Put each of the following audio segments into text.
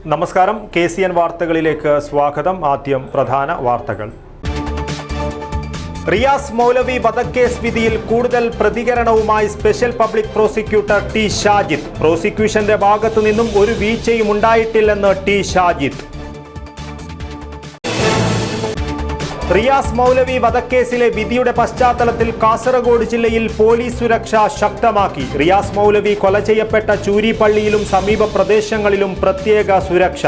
നമസ്കാരം, KCN വാർത്തകളിലേക്ക് സ്വാഗതം. ആദ്യം പ്രധാന വാർത്തകൾ. റിയാസ് മൗലവി വധക്കേസ് വിധിയിൽ കൂടുതൽ പ്രതികരണവുമായി special public prosecutor T Shajid. പ്രോസിക്യൂഷന്റെ ഭാഗത്തു നിന്നും ഒരു വീഴ്ചയും ഉണ്ടായിട്ടില്ലെന്ന് ടി ഷാജിദ്. റിയാസ് മൗലവി വധക്കേസിലെ വിധിയുടെ പശ്ചാത്തലത്തിൽ കാസർഗോഡ് ജില്ലയിൽ പോലീസ് സുരക്ഷ ശക്തമാക്കി. റിയാസ് മൗലവി കൊല ചെയ്യപ്പെട്ട ചൂരിപ്പള്ളിയിലും സമീപ പ്രദേശങ്ങളിലും പ്രത്യേക സുരക്ഷ.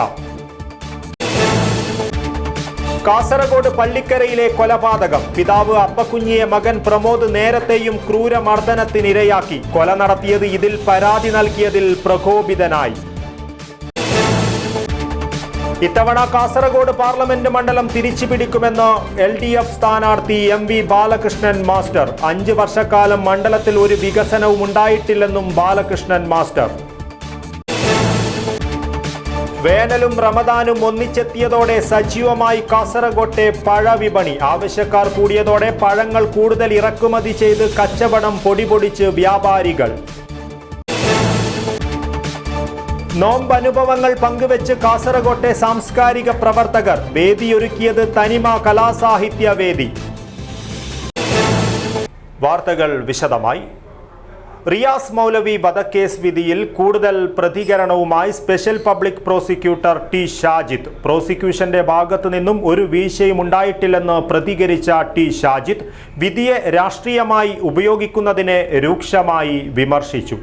കാസർഗോഡ് പള്ളിക്കരയിലെ കൊലപാതകം. പിതാവ് അപ്പക്കുഞ്ഞിയെ മകൻ പ്രമോദ് നേരത്തെയും ക്രൂരമർദ്ദനത്തിനിരയാക്കി. കൊല നടത്തിയത് ഇതിൽ പരാതി നൽകിയതിൽ പ്രകോപിതനായി. ഇത്തവണ കാസർഗോഡ് പാർലമെന്റ് മണ്ഡലം തിരിച്ചുപിടിക്കുമെന്ന് LDF സ്ഥാനാർത്ഥി MV ബാലകൃഷ്ണൻ മാസ്റ്റർ. 5 വർഷക്കാലം മണ്ഡലത്തിൽ ഒരു വികസനവും ഉണ്ടായിട്ടില്ലെന്നും ബാലകൃഷ്ണൻ മാസ്റ്റർ. വേനലും റമദാനും ഒന്നിച്ചെത്തിയതോടെ സജീവമായി കാസർഗോട്ടെ പഴവിപണി. ആവശ്യക്കാർ കൂടിയതോടെ പഴങ്ങൾ കൂടുതൽ ഇറക്കുമതി ചെയ്ത് കച്ചവടം പൊടിപൊടിച്ച് വ്യാപാരികൾ. നോമ്പനുഭവങ്ങൾ പങ്കുവെച്ച് കാസർഗോട്ടെ സാംസ്കാരിക പ്രവർത്തകർ. വേദിയൊരുക്കിയത് തനിമ കലാസാഹിത്യ വേദി. വാർത്തകൾ വിശദമായി. റിയാസ് മൗലവി വധക്കേസ് വിധിയിൽ കൂടുതൽ പ്രതികരണവുമായി special public prosecutor T Shajid. പ്രോസിക്യൂഷന്റെ ഭാഗത്തു നിന്നും ഒരു വീഴ്ചയും ഉണ്ടായിട്ടില്ലെന്ന് പ്രതികരിച്ച ടി ഷാജിദ് വിധിയെ രാഷ്ട്രീയമായി ഉപയോഗിക്കുന്നതിനെ രൂക്ഷമായി വിമർശിച്ചു.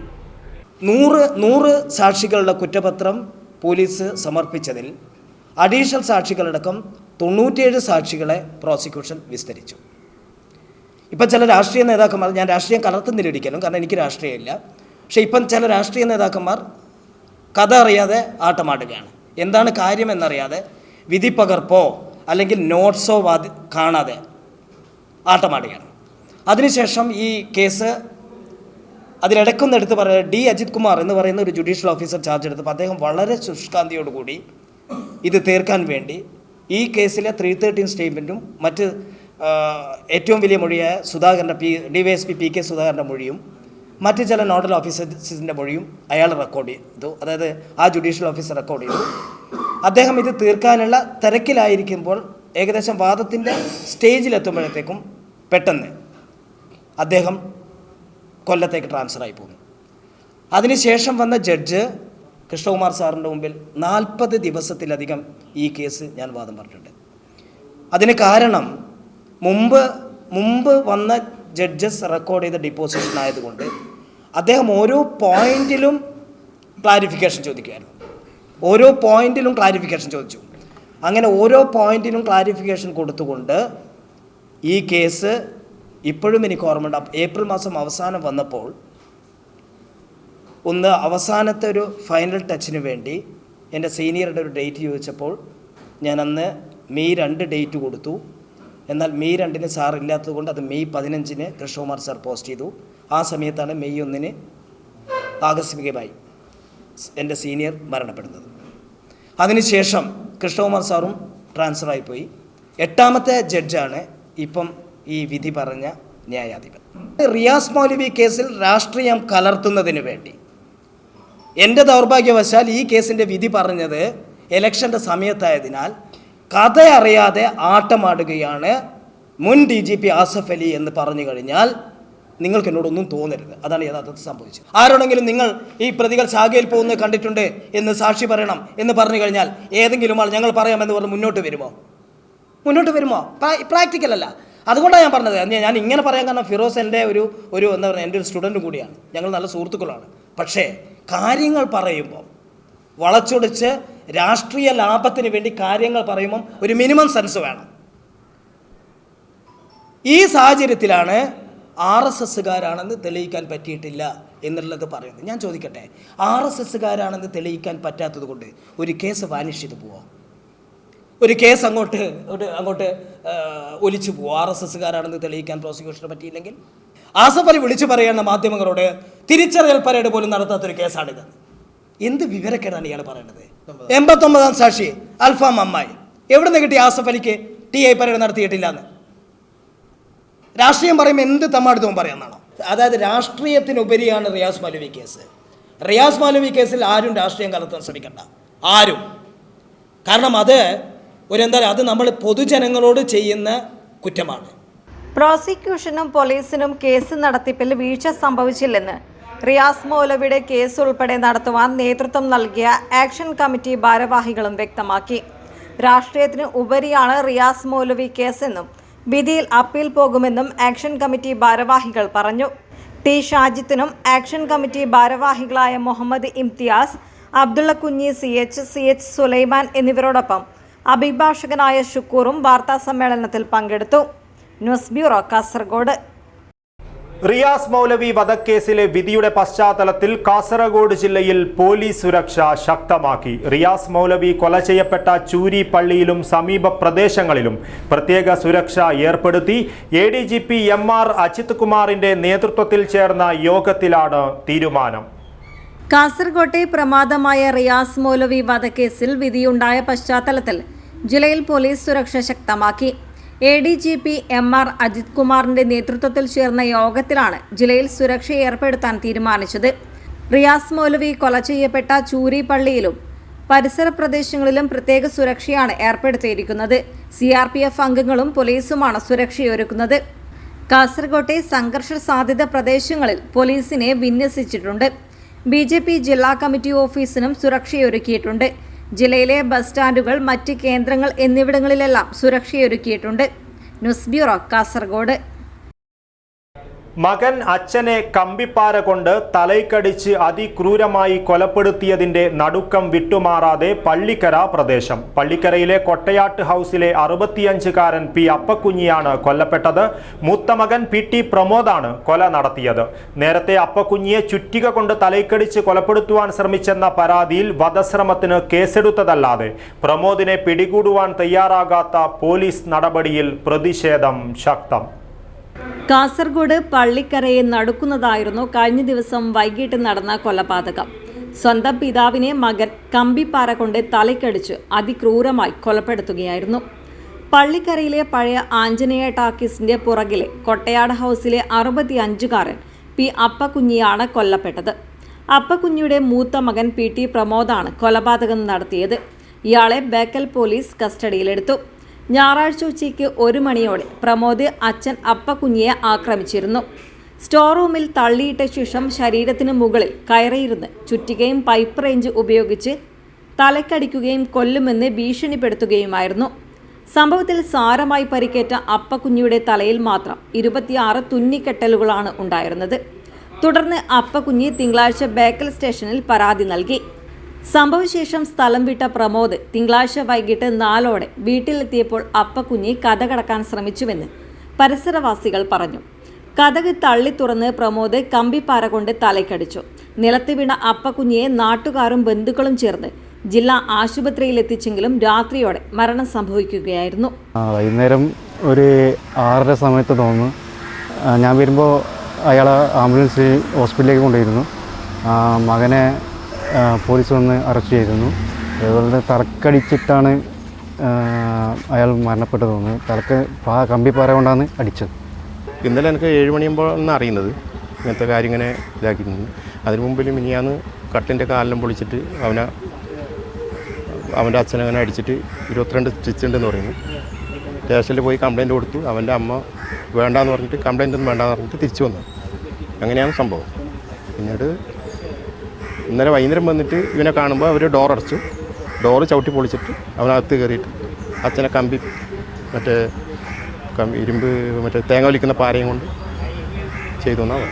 100 സാക്ഷികളുടെ കുറ്റപത്രം പോലീസ് സമർപ്പിച്ചതിൽ അഡീഷണൽ സാക്ഷികളടക്കം 97 സാക്ഷികളെ പ്രോസിക്യൂഷൻ വിസ്തരിച്ചു. ഇപ്പം ചില രാഷ്ട്രീയ നേതാക്കന്മാർ, ഞാൻ രാഷ്ട്രീയം കലർത്തുന്നില്ലൊരിക്കലും, കാരണം എനിക്ക് രാഷ്ട്രീയമില്ല, പക്ഷേ ഇപ്പം ചില രാഷ്ട്രീയ നേതാക്കന്മാർ കഥ അറിയാതെ ആട്ടമാടുകയാണ്. എന്താണ് കാര്യമെന്നറിയാതെ വിധി പകർപ്പോ അല്ലെങ്കിൽ നോട്ട്സോ കാണാതെ ആട്ടമാടുകയാണ്. അതിനുശേഷം ഈ കേസ് അതിലിടക്കൊന്നെടുത്ത് പറയുക D. അജിത് കുമാർ എന്ന് പറയുന്ന ഒരു ജുഡീഷ്യൽ ഓഫീസർ ചാർജ് എടുത്തപ്പോൾ അദ്ദേഹം വളരെ ശുഷ്കാന്തിയോടുകൂടി ഇത് തീർക്കാൻ വേണ്ടി ഈ കേസിലെ 313 സ്റ്റേറ്റ്മെൻറ്റും മറ്റ് ഏറ്റവും വലിയ മൊഴിയായ സുധാകരൻ്റെ DYSP PK സുധാകരൻ്റെ മൊഴിയും മറ്റ് ചില നോഡൽ ഓഫീസേഴ്സിൻ്റെ മൊഴിയും അയാൾ റെക്കോർഡ് ചെയ്തു. അതായത് ആ ജുഡീഷ്യൽ ഓഫീസർ റെക്കോർഡ് ചെയ്തു. അദ്ദേഹം ഇത് തീർക്കാനുള്ള തിരക്കിലായിരിക്കുമ്പോൾ ഏകദേശം വാദത്തിൻ്റെ സ്റ്റേജിലെത്തുമ്പോഴത്തേക്കും പെട്ടെന്ന് അദ്ദേഹം കൊല്ലത്തേക്ക് ട്രാൻസ്ഫറായി പോകുന്നു. അതിനുശേഷം വന്ന ജഡ്ജ് കൃഷ്ണകുമാർ സാറിൻ്റെ മുമ്പിൽ 40 ദിവസത്തിലധികം ഈ കേസ് ഞാൻ വാദം പറഞ്ഞിട്ടുണ്ട്. അതിന് കാരണം മുമ്പ് വന്ന ജഡ്ജസ് റെക്കോർഡ് ചെയ്ത ഡിപ്പോസിഷൻ ആയതുകൊണ്ട് അദ്ദേഹം ഓരോ പോയിന്റിലും ക്ലാരിഫിക്കേഷൻ ചോദിക്കുകയായിരുന്നു. ഓരോ പോയിന്റിലും ക്ലാരിഫിക്കേഷൻ ചോദിച്ചു. അങ്ങനെ ഓരോ പോയിന്റിലും ക്ലാരിഫിക്കേഷൻ കൊടുത്തുകൊണ്ട് ഈ കേസ് ഇപ്പോഴും എനിക്ക് ഓർമ്മയുണ്ട്. ഏപ്രിൽ മാസം അവസാനം വന്നപ്പോൾ അവസാനത്തെ ഒരു ഫൈനൽ ടച്ചിന് വേണ്ടി എൻ്റെ സീനിയറുടെ ഒരു ഡേറ്റ് ചോദിച്ചപ്പോൾ ഞാൻ അന്ന് മെയ് 2 ഡേറ്റ് കൊടുത്തു. എന്നാൽ മെയ് 2 സാർ ഇല്ലാത്തത് കൊണ്ട് അത് മെയ് 15 കൃഷ്ണകുമാർ സാർ പോസ്റ്റ് ചെയ്തു. ആ സമയത്താണ് മെയ് 1 ആകസ്മികമായി എൻ്റെ സീനിയർ മരണപ്പെടുന്നത്. അതിനുശേഷം കൃഷ്ണകുമാർ സാറും ട്രാൻസ്ഫറായിപ്പോയി. 8ാമത്തെ ജഡ്ജാണ് ഇപ്പം ഈ വിധി പറഞ്ഞ ന്യായാധിപൻ. റിയാസ് മൗലവി കേസിൽ രാഷ്ട്രീയം കലർത്തുന്നതിന് വേണ്ടി എൻ്റെ ദൗർഭാഗ്യവശാൽ ഈ കേസിൻ്റെ വിധി പറഞ്ഞത് ഇലക്ഷൻ്റെ സമയത്തായതിനാൽ കഥ അറിയാതെ ആട്ടമാടുകയാണ് മുൻ DGP ആസഫ് അലി എന്ന് പറഞ്ഞു കഴിഞ്ഞാൽ നിങ്ങൾക്ക് എന്നോടൊന്നും തോന്നരുത്. അതാണ് യഥാർത്ഥത്തിൽ സംഭവിച്ചത്. ആരോടെങ്കിലും നിങ്ങൾ ഈ പ്രതികൾ ശാഖയിൽ പോകുന്നത് കണ്ടിട്ടുണ്ട് എന്ന് സാക്ഷി പറയണം എന്ന് പറഞ്ഞു കഴിഞ്ഞാൽ ഏതെങ്കിലും ആൾ ഞങ്ങൾ പറയാമെന്ന് പറഞ്ഞ് മുന്നോട്ട് വരുമോ? പ്രാക്ടിക്കൽ അല്ല. അതുകൊണ്ടാണ് ഞാൻ പറഞ്ഞത്. ഞാൻ ഇങ്ങനെ പറയാൻ കാരണം ഫിറോസ് എൻ്റെ ഒരു എന്താ പറയുക, എൻ്റെ ഒരു സ്റ്റുഡൻറ്റും കൂടിയാണ്, ഞങ്ങൾ നല്ല സുഹൃത്തുക്കളാണ്. പക്ഷേ കാര്യങ്ങൾ പറയുമ്പോൾ വളച്ചൊടിച്ച് രാഷ്ട്രീയ ലാഭത്തിന് വേണ്ടി കാര്യങ്ങൾ പറയുമ്പം ഒരു മിനിമം സെൻസ് വേണം. ഈ സാഹചര്യത്തിലാണ് RSSകാരാണെന്ന് തെളിയിക്കാൻ പറ്റിയിട്ടില്ല എന്നുള്ളത് പറയുന്നത്. ഞാൻ ചോദിക്കട്ടെ, RSSകാരാണെന്ന് തെളിയിക്കാൻ പറ്റാത്തത് കൊണ്ട് ഒരു കേസ് വാനിഷ് ചെയ്ത് പോവോ? ഒരു കേസ് അങ്ങോട്ട് ഒലിച്ചു പോകും? RSSകാരാണെന്ന് തെളിയിക്കാൻ പ്രോസിക്യൂഷന് പറ്റിയില്ലെങ്കിൽ ആസഫ് അലി വിളിച്ചു പറയുന്ന മാധ്യമങ്ങളോട് തിരിച്ചറിയൽ പരേഡ് പോലും നടത്താത്തൊരു കേസാണിത്. എന്ത് വിവരക്കേടാണ് ഇയാൾ പറയുന്നത്? 89ാം സാക്ഷി അൽഫാം അമ്മായി എവിടെ നിന്ന് കിട്ടി ആസഫ് അലിക്ക് TI പരേഡ് നടത്തിയിട്ടില്ല എന്ന്? രാഷ്ട്രീയം പറയുമ്പോൾ എന്ത് തമ്മാടുത്തവും പറയാമെന്നാണോ? അതായത് രാഷ്ട്രീയത്തിനുപരിയാണ് റിയാസ് മൗലവി കേസ്. റിയാസ് മൗലവി കേസിൽ ആരും രാഷ്ട്രീയം കലർത്താൻ ശ്രമിക്കണ്ട. ആരും കാരണം അത് അത് നമ്മൾ പൊതുജനങ്ങളോട് ചെയ്യുന്ന കുറ്റമാണ്. പ്രോസിക്യൂഷനും പോലീസിനും കേസ് നടത്തിപ്പിൽ വീഴ്ച സംഭവിച്ചില്ലെന്ന് റിയാസ് മൗലവിയുടെ കേസ് ഉൾപ്പെടെ നടത്തുവാൻ നേതൃത്വം നൽകിയ ആക്ഷൻ കമ്മിറ്റി ഭാരവാഹികളും വ്യക്തമാക്കി. രാഷ്ട്രീയത്തിന് ഉപരിയാണ് റിയാസ് മൗലവി കേസെന്നും വിധിയിൽ അപ്പീൽ പോകുമെന്നും ആക്ഷൻ കമ്മിറ്റി ഭാരവാഹികൾ പറഞ്ഞു. ടി ഷാജിത്തിനും ആക്ഷൻ കമ്മിറ്റി ഭാരവാഹികളായ മുഹമ്മദ് ഇംതിയാസ്, അബ്ദുള്ള കുഞ്ഞി CH സുലൈമാൻ എന്നിവരോടൊപ്പം അഭിഭാഷകനായ ഷുക്കൂറും വാർത്താസമ്മേളനത്തിൽ പങ്കെടുത്തു. News bureau, Kasaragod. റിയാസ് മൗലവി വധക്കേസിലെ വിധിയുടെ പശ്ചാത്തലത്തിൽ കാസർഗോഡ് ജില്ലയിൽ പോലീസ് സുരക്ഷ ശക്തമാക്കി. റിയാസ് മൗലവി കൊല ചെയ്യപ്പെട്ട ചൂരി പള്ളിയിലും സമീപ പ്രദേശങ്ങളിലും പ്രത്യേക സുരക്ഷ ഏർപ്പെടുത്തി. ADGP MR അജിത് കുമാറിന്റെ നേതൃത്വത്തിൽ ചേർന്ന യോഗത്തിലാണ് തീരുമാനം. കാസർഗോട്ടെ പ്രമാദമായ റിയാസ് മൗലവി വധക്കേസിൽ വിധിയുണ്ടായ പശ്ചാത്തലത്തിൽ ജില്ലയിൽ പോലീസ് സുരക്ഷ ശക്തമാക്കി. ADGP MR അജിത് കുമാറിന്റെ നേതൃത്വത്തിൽ ചേർന്ന യോഗത്തിലാണ് ജില്ലയിൽ സുരക്ഷ ഏർപ്പെടുത്താൻ തീരുമാനിച്ചത്. റിയാസ് മൗലവി കൊല ചെയ്യപ്പെട്ട ചൂരി പള്ളിയിലും പരിസര പ്രദേശങ്ങളിലും പ്രത്യേക സുരക്ഷയാണ് ഏർപ്പെടുത്തിയിരിക്കുന്നത്. CRPF അംഗങ്ങളും പോലീസുമാണ് സുരക്ഷയൊരുക്കുന്നത്. കാസർഗോട്ടെ സംഘർഷ സാധ്യത പ്രദേശങ്ങളിൽ പോലീസിനെ വിന്യസിച്ചിട്ടുണ്ട്. BJP ജില്ലാ കമ്മിറ്റി ഓഫീസിനും സുരക്ഷയൊരുക്കിയിട്ടുണ്ട്. ജില്ലയിലെ ബസ് സ്റ്റാൻഡുകൾ, മറ്റ് കേന്ദ്രങ്ങൾ എന്നിവിടങ്ങളിലെല്ലാം സുരക്ഷയൊരുക്കിയിട്ടുണ്ട്. News bureau, Kasaragod. മകൻ അച്ഛനെ കമ്പിപ്പാര കൊണ്ട് തലയ്ക്കടിച്ച് അതിക്രൂരമായി കൊലപ്പെടുത്തിയതിന്റെ നടുക്കം വിട്ടുമാറാതെ പള്ളിക്കര പ്രദേശം. പള്ളിക്കരയിലെ കൊട്ടയാട്ട് ഹൗസിലെ 65-കാരൻ P അപ്പക്കുഞ്ഞിയാണ് കൊല്ലപ്പെട്ടത്. മൂത്ത മകൻ PT പ്രമോദാണ് കൊല നടത്തിയത്. നേരത്തെ അപ്പക്കുഞ്ഞിയെ ചുറ്റിക കൊണ്ട് തലയ്ക്കടിച്ച് കൊലപ്പെടുത്തുവാൻ ശ്രമിച്ചെന്ന പരാതിയിൽ വധശ്രമത്തിന് കേസെടുത്തതല്ലാതെ പ്രമോദിനെ പിടികൂടുവാൻ തയ്യാറാകാത്ത പോലീസ് നടപടിയിൽ പ്രതിഷേധം ശക്തം. കാസർഗോഡ് പള്ളിക്കരയെ നടുക്കുന്നതായിരുന്നു കഴിഞ്ഞ ദിവസം വൈകിട്ട് നടന്ന കൊലപാതകം. സ്വന്തം പിതാവിനെ മകൻ കമ്പിപ്പാര കൊണ്ട് തലയ്ക്കടിച്ച് അതിക്രൂരമായി കൊലപ്പെടുത്തുകയായിരുന്നു. പള്ളിക്കരയിലെ പഴയ ആഞ്ജനേയ ടാക്കീസിന്റെ പുറകിലെ കൊട്ടയാട് ഹൗസിലെ 65-കാരൻ P അപ്പക്കുഞ്ഞിയാണ് കൊല്ലപ്പെട്ടത്. അപ്പക്കുഞ്ഞിയുടെ മൂത്ത മകൻ PT പ്രമോദാണ് കൊലപാതകം നടത്തിയത്. ഇയാളെ ബേക്കൽ പോലീസ് കസ്റ്റഡിയിലെടുത്തു. ഞായറാഴ്ച ഉച്ചയ്ക്ക് 1 മണിയോടെ പ്രമോദ് അച്ഛൻ അപ്പക്കുഞ്ഞിയെ ആക്രമിച്ചിരുന്നു. സ്റ്റോർ റൂമിൽ തള്ളിയിട്ട ശേഷം ശരീരത്തിന് മുകളിൽ കയറിയിരുന്ന് ചുറ്റികയും പൈപ്പ് റേഞ്ച് ഉപയോഗിച്ച് തലക്കടിക്കുകയും കൊല്ലുമെന്ന് ഭീഷണിപ്പെടുത്തുകയുമായിരുന്നു. സംഭവത്തിൽ സാരമായി പരിക്കേറ്റ അപ്പക്കുഞ്ഞിയുടെ തലയിൽ മാത്രം 26 തുന്നിക്കെട്ടലുകളാണ് ഉണ്ടായിരുന്നത്. തുടർന്ന് അപ്പക്കുഞ്ഞി തിങ്കളാഴ്ച ബേക്കൽ സ്റ്റേഷനിൽ പരാതി നൽകി. സംഭവശേഷം സ്ഥലം വിട്ട പ്രമോദ് തിങ്കളാഴ്ച വൈകിട്ട് 4ഓടെ വീട്ടിലെത്തിയപ്പോൾ അപ്പക്കുഞ്ഞി കതകടക്കാൻ ശ്രമിച്ചുവെന്ന് പരിസരവാസികൾ പറഞ്ഞു. കതക് തള്ളി തുറന്ന് പ്രമോദ് കമ്പിപ്പാര കൊണ്ട് തലയ്ക്കടിച്ചു. നിലത്ത് വീണ അപ്പക്കുഞ്ഞിയെ നാട്ടുകാരും ബന്ധുക്കളും ചേർന്ന് ജില്ലാ ആശുപത്രിയിലെത്തിച്ചെങ്കിലും രാത്രിയോടെ മരണം സംഭവിക്കുകയായിരുന്നു. വൈകുന്നേരം ഒരു 6:30 സമയത്ത് തോന്നുന്നു. ഞാൻ വരുമ്പോൾ അയാളെ ആംബുലൻസിൽ ഹോസ്പിറ്റലിലേക്ക് കൊണ്ടുപോയിരുന്നു. മകനെ പോലീസ് വന്ന് അറസ്റ്റ് ചെയ്തിരുന്നു. അതുപോലെ തലക്കടിച്ചിട്ടാണ് അയാൾ മരണപ്പെട്ടു തോന്നുന്നത്. തലക്ക് കമ്പിപ്പാര കൊണ്ടാണ് അടിച്ചത്. ഇന്നലെ എനിക്ക് 7 മണിയാകുമ്പോഴാണ് അറിയുന്നത് ഇങ്ങനത്തെ കാര്യം ഇങ്ങനെ ഇതാക്കിയിരുന്നു. അതിന് മുമ്പിൽ മിനിയാന്ന് കട്ടിൻ്റെ കാലിലും പൊളിച്ചിട്ട് അവൻ്റെ അച്ഛനങ്ങനെ അടിച്ചിട്ട് 22 സ്റ്റിച്ച് ഉണ്ടെന്ന് പറയുന്നു. സ്റ്റേഷനിൽ പോയി കംപ്ലയിൻറ്റ് കൊടുത്തു. അവൻ്റെ അമ്മ വേണ്ടാന്ന് പറഞ്ഞിട്ട് കംപ്ലയിൻ്റ് ഒന്നും വേണ്ടാന്ന് പറഞ്ഞിട്ട് തിരിച്ചു വന്നു. അങ്ങനെയാണ് സംഭവം. പിന്നീട് ഇന്നലെ വൈകുന്നേരം വന്നിട്ട് ഇവനെ കാണുമ്പോൾ അവർ ഡോറടച്ചു. ഡോറ് ചവിട്ടി പൊളിച്ചിട്ട് അവനകത്ത് കയറിയിട്ട് അച്ഛനെ ഇരുമ്പ് തേങ്ങ വലിക്കുന്ന പാരയും കൊണ്ട് ചെയ്തു എന്നാണ്.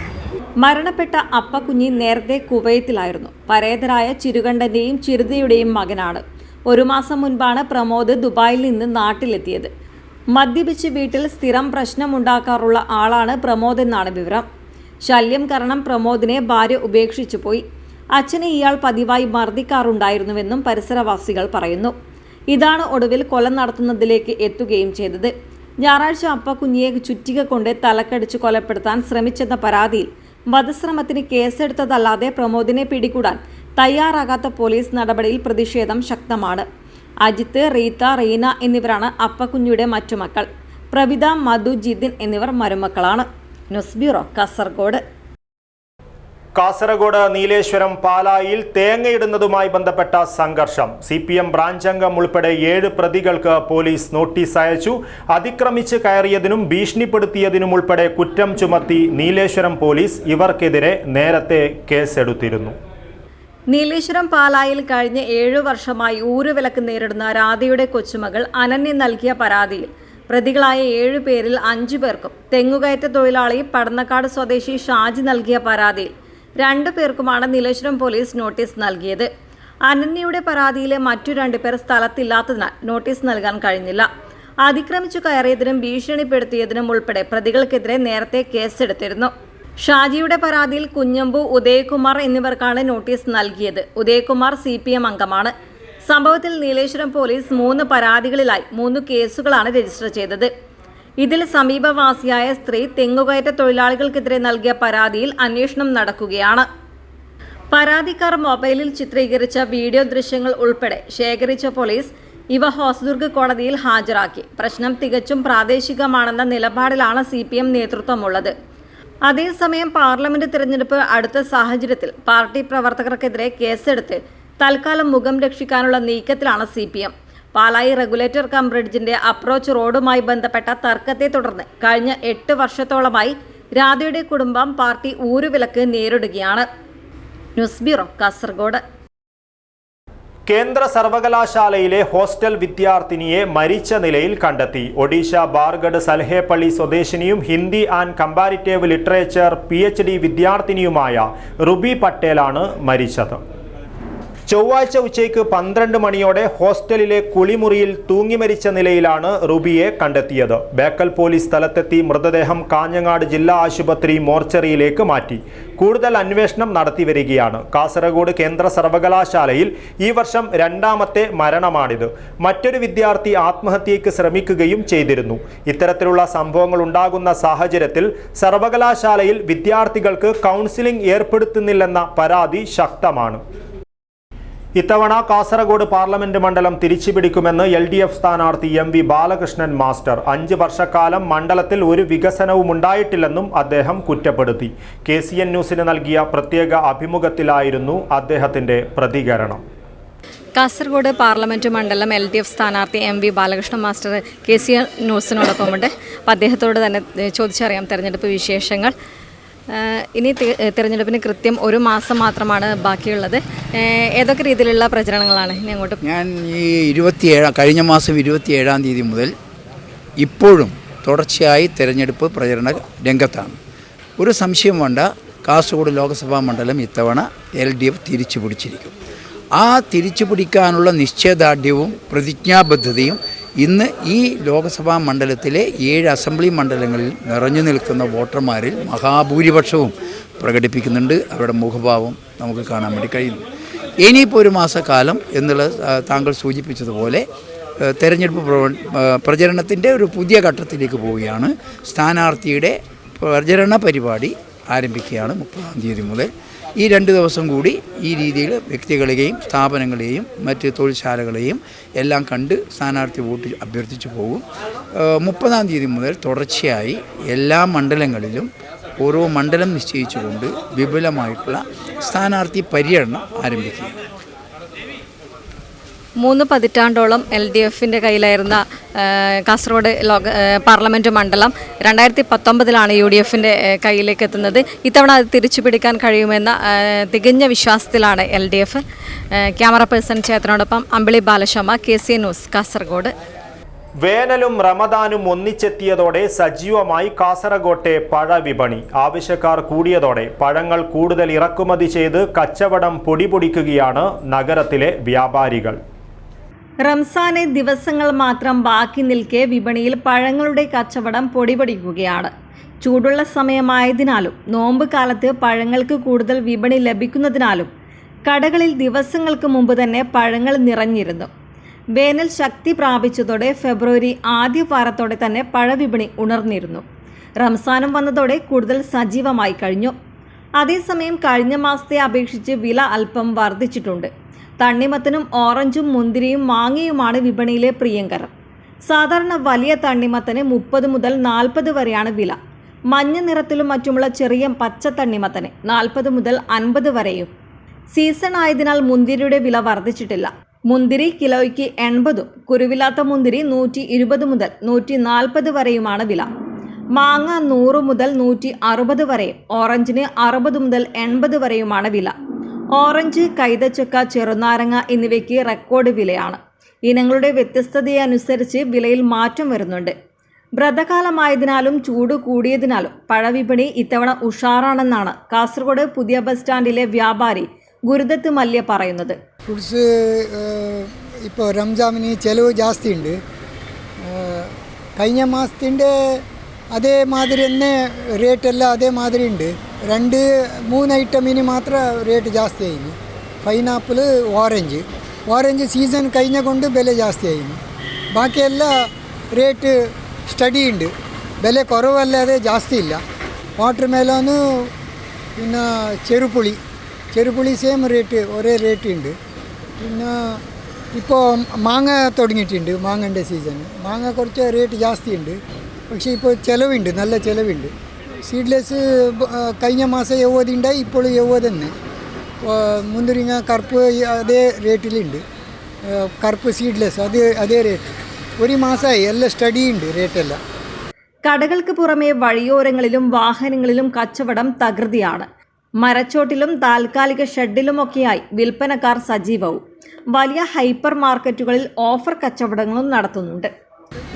മരണപ്പെട്ട അപ്പക്കുഞ്ഞി നേരത്തെ കുവൈത്തിലായിരുന്നു. പരേതരായ ചിരുകണ്ഠന്റെയും ചിരുതയുടെയും മകനാണ്. 1 മാസം മുൻപാണ് പ്രമോദ് ദുബായിൽ നിന്ന് നാട്ടിലെത്തിയത്. മദ്യപിച്ച് വീട്ടിൽ സ്ഥിരം പ്രശ്നമുണ്ടാക്കാറുള്ള ആളാണ് പ്രമോദ് എന്നാണ് വിവരം. ശല്യം കാരണം പ്രമോദിനെ ഭാര്യ ഉപേക്ഷിച്ചു പോയി. അച്ഛനെ ഇയാൾ പതിവായി മർദ്ദിക്കാറുണ്ടായിരുന്നുവെന്നും പരിസരവാസികൾ പറയുന്നു. ഇതാണ് ഒടുവിൽ കൊല നടത്തുന്നതിലേക്ക് എത്തുകയും ചെയ്തത്. ഞായറാഴ്ച അപ്പക്കുഞ്ഞിയെ ചുറ്റിക കൊണ്ട് തലക്കടിച്ച് കൊലപ്പെടുത്താൻ ശ്രമിച്ചെന്ന പരാതിയിൽ വധശ്രമത്തിന് കേസെടുത്തതല്ലാതെ പ്രമോദിനെ പിടികൂടാൻ തയ്യാറാകാത്ത പോലീസ് നടപടിയിൽ പ്രതിഷേധം ശക്തമാണ്. അജിത്ത്, റീത്ത, റീന എന്നിവരാണ് അപ്പക്കുഞ്ഞിയുടെ മറ്റു മക്കൾ. പ്രവിത, മധു, ജിതിൻ എന്നിവർ മരുമക്കളാണ്. News bureau, Kasaragod. കാസർഗോഡ് നീലേശ്വരം പാലായിൽ തേങ്ങയിടുന്നതുമായി ബന്ധപ്പെട്ട സംഘർഷം. CPM ബ്രാഞ്ച് അംഗം ഉൾപ്പെടെ 7 പ്രതികൾക്ക് പോലീസ് നോട്ടീസ് അയച്ചു. അതിക്രമിച്ച് കയറിയതിനും ഭീഷണിപ്പെടുത്തിയതിനും ഉൾപ്പെടെ കുറ്റം ചുമത്തി നീലേശ്വരം പോലീസ് ഇവർക്കെതിരെ നേരത്തെ കേസെടുത്തിരുന്നു. നീലേശ്വരം പാലായിൽ കഴിഞ്ഞ 7 വർഷമായി ഊരുവിലക്ക് നേരിടുന്ന രാധയുടെ കൊച്ചുമകൾ അനന്യ നൽകിയ പരാതിയിൽ പ്രതികളായ 7 പേരിൽ 5 പേർക്കും തെങ്ങുകയറ്റ തൊഴിലാളി പടന്നക്കാട് സ്വദേശി ഷാജി നൽകിയ പരാതിയിൽ 2 പേർക്കുമാണ് നീലേശ്വരം പോലീസ് നോട്ടീസ് നൽകിയത്. അനന്യയുടെ പരാതിയിലെ മറ്റു 2 പേർ സ്ഥലത്തില്ലാത്തതിനാൽ നോട്ടീസ് നൽകാൻ കഴിഞ്ഞില്ല. അതിക്രമിച്ചു കയറിയതിനും ഭീഷണിപ്പെടുത്തിയതിനും ഉൾപ്പെടെ പ്രതികൾക്കെതിരെ നേരത്തെ കേസെടുത്തിരുന്നു. ഷാജിയുടെ പരാതിയിൽ കുഞ്ഞമ്പു, ഉദയകുമാർ എന്നിവർക്കാണ് നോട്ടീസ് നൽകിയത്. ഉദയകുമാർ CPM അംഗമാണ്. സംഭവത്തിൽ നീലേശ്വരം പോലീസ് 3 പരാതികളിലായി 3 കേസുകളാണ് രജിസ്റ്റർ ചെയ്തത്. ഇതിൽ സമീപവാസിയായ സ്ത്രീ തെങ്ങുകയറ്റ തൊഴിലാളികൾക്കെതിരെ നൽകിയ പരാതിയിൽ അന്വേഷണം നടക്കുകയാണ്. പരാതിക്കാർ മൊബൈലിൽ ചിത്രീകരിച്ച വീഡിയോ ദൃശ്യങ്ങൾ ഉൾപ്പെടെ ശേഖരിച്ച പോലീസ് ഇവ ഹോസ്ദുർഗ് കോടതിയിൽ ഹാജരാക്കി. പ്രശ്നം തികച്ചും പ്രാദേശികമാണെന്ന നിലപാടിലാണ് CPM നേതൃത്വമുള്ളത്. അതേസമയം പാർലമെന്റ് തിരഞ്ഞെടുപ്പ് അടുത്ത സാഹചര്യത്തിൽ പാർട്ടി പ്രവർത്തകർക്കെതിരെ കേസെടുത്ത് തൽക്കാലം മുഖം രക്ഷിക്കാനുള്ള നീക്കത്തിലാണ് CPM. പാലായി റെഗുലേറ്റർ കം ബ്രിഡ്ജിന്റെ അപ്രോച്ച് റോഡുമായി ബന്ധപ്പെട്ട തർക്കത്തെ തുടർന്ന് കഴിഞ്ഞ 8 വർഷത്തോളമായി രാധയുടെ കുടുംബം പാർട്ടി ഊരുവിലക്ക് നേരിടുകയാണ്. News bureau, Kasaragod. കേന്ദ്ര സർവകലാശാലയിലെ ഹോസ്റ്റൽ വിദ്യാർത്ഥിനിയെ മരിച്ച നിലയിൽ കണ്ടെത്തി. ഒഡീഷ ബാർഗഡ് സൽഹേപ്പള്ളി സ്വദേശിനിയും Hindi and comparative literature PhD വിദ്യാർത്ഥിനിയുമായ റുബി പട്ടേലാണ് മരിച്ചത്. ചൊവ്വാഴ്ച ഉച്ചയ്ക്ക് 12 മണിയോടെ ഹോസ്റ്റലിലെ കുളിമുറിയിൽ തൂങ്ങി മരിച്ച നിലയിലാണ് റുബിയെ കണ്ടെത്തിയത്. ബേക്കൽ പോലീസ് സ്ഥലത്തെത്തി മൃതദേഹം കാഞ്ഞങ്ങാട് ജില്ലാ ആശുപത്രി മോർച്ചറിയിലേക്ക് മാറ്റി. കൂടുതൽ അന്വേഷണം നടത്തിവരികയാണ്. കാസർഗോഡ് കേന്ദ്ര സർവകലാശാലയിൽ ഈ വർഷം 2ാമത്തെ മരണമാണിത്. മറ്റൊരു വിദ്യാർത്ഥി ആത്മഹത്യയ്ക്ക് ശ്രമിക്കുകയും ചെയ്തിരുന്നു. ഇത്തരത്തിലുള്ള സംഭവങ്ങൾ ഉണ്ടാകുന്ന സാഹചര്യത്തിൽ സർവകലാശാലയിൽ വിദ്യാർത്ഥികൾക്ക് കൗൺസിലിംഗ് ഏർപ്പെടുത്തുന്നില്ലെന്ന പരാതി ശക്തമാണ്. ഇത്തവണ കാസർഗോഡ് പാർലമെന്റ് മണ്ഡലം തിരിച്ചുപിടിക്കുമെന്ന് LDF സ്ഥാനാർത്ഥി MV ബാലകൃഷ്ണൻ മാസ്റ്റർ. 5 വർഷക്കാലം മണ്ഡലത്തിൽ ഒരു വികസനവും ഉണ്ടായിട്ടില്ലെന്നും അദ്ദേഹം കുറ്റപ്പെടുത്തി. KCN ന്യൂസിന് നൽകിയ പ്രത്യേക അഭിമുഖത്തിലായിരുന്നു അദ്ദേഹത്തിന്റെ പ്രതികരണം. കാസർഗോഡ് പാർലമെന്റ് മണ്ഡലം LDF സ്ഥാനാർത്ഥി MV ബാലകൃഷ്ണൻ മാസ്റ്റർ KCN ന്യൂസിനോടൊപ്പമുണ്ട്. അപ്പോൾ അദ്ദേഹത്തോട് തന്നെ ചോദിച്ചറിയാം തെരഞ്ഞെടുപ്പ് വിശേഷങ്ങൾ. ഇനി തിരഞ്ഞെടുപ്പിന് കൃത്യം 1 മാസം മാത്രമാണ് ബാക്കിയുള്ളത്. ഏതൊക്കെ രീതിയിലുള്ള പ്രചരണങ്ങളാണ് ഇനി അങ്ങോട്ട്? ഞാൻ ഈ കഴിഞ്ഞ മാസം 27-ാം തീയതി മുതൽ ഇപ്പോഴും തുടർച്ചയായി തിരഞ്ഞെടുപ്പ് പ്രചരണ രംഗത്താണ്. ഒരു സംശയം വേണ്ട, കാസർഗോഡ് ലോക്സഭാ മണ്ഡലം ഇത്തവണ LDF തിരിച്ചു പിടിച്ചിരിക്കും. ആ തിരിച്ചു പിടിക്കാനുള്ള നിശ്ചയദാർഢ്യവും പ്രതിജ്ഞാബദ്ധതയും ഇന്ന് ഈ ലോക്സഭാ മണ്ഡലത്തിലെ 7 അസംബ്ലി മണ്ഡലങ്ങളിൽ നിറഞ്ഞു നിൽക്കുന്ന വോട്ടർമാരിൽ മഹാഭൂരിപക്ഷവും പ്രകടിപ്പിക്കുന്നുണ്ട്. അവരുടെ മുഖഭാവം നമുക്ക് കാണാൻ വേണ്ടി കഴിയുന്നു. ഇനിയിപ്പോൾ 1 മാസക്കാലം എന്നുള്ള താങ്കൾ സൂചിപ്പിച്ചതുപോലെ തെരഞ്ഞെടുപ്പ് പ്രചരണത്തിൻ്റെ ഒരു പുതിയ ഘട്ടത്തിലേക്ക് പോവുകയാണ്. സ്ഥാനാർത്ഥിയുടെ പ്രചരണ പരിപാടി ആരംഭിക്കുകയാണ് 30-ാം തീയതി മുതൽ. ഈ 2 ദിവസം കൂടി ഈ രീതിയിൽ വ്യക്തികളെയും സ്ഥാപനങ്ങളെയും മറ്റ് തൊഴിൽശാലകളെയും എല്ലാം കണ്ട് സ്ഥാനാർത്ഥി വോട്ട് അഭ്യർത്ഥിച്ചു പോകും. 30-ാം തീയതി മുതൽ തുടർച്ചയായി എല്ലാ മണ്ഡലങ്ങളിലും ഓരോ മണ്ഡലം നിശ്ചയിച്ചുകൊണ്ട് വിപുലമായിട്ടുള്ള സ്ഥാനാർത്ഥി പര്യടനം ആരംഭിക്കുക. 3 പതിറ്റാണ്ടോളം LDFിൻ്റെ കയ്യിലായിരുന്ന കാസർഗോഡ് പാർലമെൻറ്റ് മണ്ഡലം 2019-ലാണ് UDFിൻ്റെ കയ്യിലേക്ക് എത്തുന്നത്. ഇത്തവണ അത് തിരിച്ചു പിടിക്കാൻ കഴിയുമെന്ന തികഞ്ഞ വിശ്വാസത്തിലാണ് LDF. ക്യാമറ പേഴ്സൺ ചേതനോടൊപ്പം അമ്പിളി ബാലശർമ്മ, KCN ന്യൂസ്, കാസർഗോഡ്. വേനലും റമദാനും ഒന്നിച്ചെത്തിയതോടെ സജീവമായി കാസർഗോട്ടെ പഴവിപണി. ആവശ്യക്കാർ കൂടിയതോടെ പഴങ്ങൾ കൂടുതൽ ഇറക്കുമതി ചെയ്ത് കച്ചവടം പൊടിപൊടിക്കുകയാണ് നഗരത്തിലെ വ്യാപാരികൾ. റംസാന് ദിവസങ്ങൾ മാത്രം ബാക്കി നിൽക്കെ വിപണിയിൽ പഴങ്ങളുടെ കച്ചവടം പൊടിപൊടിക്കുകയാണ്. ചൂടുള്ള സമയമായതിനാലും നോമ്പ് കാലത്ത് പഴങ്ങൾക്ക് കൂടുതൽ വിപണി ലഭിക്കുന്നതിനാലും കടകളിൽ ദിവസങ്ങൾക്ക് മുമ്പ് തന്നെ പഴങ്ങൾ നിറഞ്ഞിരുന്നു. വേനൽ ശക്തി പ്രാപിച്ചതോടെ ഫെബ്രുവരി ആദ്യ വാരത്തോടെ തന്നെ പഴവിപണി ഉണർന്നിരുന്നു. റംസാനും വന്നതോടെ കൂടുതൽ സജീവമായി കഴിഞ്ഞു. അതേസമയം കഴിഞ്ഞ മാസത്തെ അപേക്ഷിച്ച് വില അല്പം വർദ്ധിച്ചിട്ടുണ്ട്. തണ്ണിമത്തനും ഓറഞ്ചും മുന്തിരിയും മാങ്ങയുമാണ് വിപണിയിലെ പ്രിയങ്കരം. സാധാരണ വലിയ തണ്ണിമത്തന് 30 മുതൽ 40 വരെയാണ് വില. മഞ്ഞ നിറത്തിലും മറ്റുമുള്ള ചെറിയ പച്ച തണ്ണിമത്തന് 40 മുതൽ 50 വരെയും. സീസൺ ആയതിനാൽ മുന്തിരിയുടെ വില വർദ്ധിച്ചിട്ടില്ല. മുന്തിരി കിലോയ്ക്ക് 80, കുരുവില്ലാത്ത മുന്തിരി 120 മുതൽ 140 വരെയുമാണ് വില. മാങ്ങ 100 മുതൽ 160 വരെയും ഓറഞ്ചിന് 60 മുതൽ 80 വരെയുമാണ് വില. ഓറഞ്ച്, കൈതച്ചക്ക, ചെറുനാരങ്ങ എന്നിവയ്ക്ക് റെക്കോർഡ് വിലയാണ്. ഇനങ്ങളുടെ വ്യത്യസ്തതയനുസരിച്ച് വിലയിൽ മാറ്റം വരുന്നുണ്ട്. വ്രതകാലമായതിനാലും ചൂട് കൂടിയതിനാലും പഴവിപണി ഇത്തവണ ഉഷാറാണെന്നാണ് കാസർഗോഡ് പുതിയ ബസ് സ്റ്റാൻഡിലെ വ്യാപാരി ഗുരുദത്ത് മല്യ പറയുന്നത്. ഫ്രൂട്ട്സ് ഇപ്പോൾ റംജാമിന് ചിലവ് ജാസ്തി ഉണ്ട്. കഴിഞ്ഞ മാസത്തിൻ്റെ അതേമാതിരി തന്നെ റേറ്റെല്ലാം അതേമാതിരി ഉണ്ട്. 2-3 ഐറ്റമിന് മാത്രം റേറ്റ് ജാസ്തി ആയിരുന്നു. പൈനാപ്പിൾ, ഓറഞ്ച് സീസൺ കഴിഞ്ഞ കൊണ്ട് വില ജാസ്തി ആയിരുന്നു. ബാക്കിയെല്ലാം റേറ്റ് സ്റ്റഡി ഉണ്ട്. വില കുറവല്ലാതെ ജാസ്തി ഇല്ല. വാട്ടർ മെലോന് പിന്നെ ചെറുപുളി സെയിം റേറ്റ്, ഒരേ റേറ്റ് ഉണ്ട്. പിന്നെ ഇപ്പോൾ മാങ്ങ തുടങ്ങിയിട്ടുണ്ട്. മാങ്ങൻ്റെ സീസൺ. മാങ്ങ കുറച്ച് റേറ്റ് ജാസ്തി ഉണ്ട്. പക്ഷേ ഇപ്പോൾ ചിലവുണ്ട്, നല്ല ചിലവുണ്ട്. സീഡ്ലെസ് കഴിഞ്ഞ മാസം 70 ഉണ്ടായി, ഇപ്പോൾ 70 തന്നെ. മുന്തിരിങ്ങ കറുപ്പ് അതേ റേറ്റിലുണ്ട്. കറുപ്പ് സീഡ്ലെസ് അതേ റേറ്റ്. ഒരു മാസമായി എല്ലാം സ്റ്റഡി ഉണ്ട് റേറ്റെല്ലാം. കടകൾക്ക് പുറമെ വഴിയോരങ്ങളിലും വാഹനങ്ങളിലും കച്ചവടം തകൃതിയാണ്. മരച്ചോട്ടിലും താൽക്കാലിക ഷെഡിലുമൊക്കെയായി വിൽപ്പനക്കാർ സജീവവും. വലിയ ഹൈപ്പർ മാർക്കറ്റുകളിൽ ഓഫർ കച്ചവടങ്ങളും നടത്തുന്നുണ്ട്.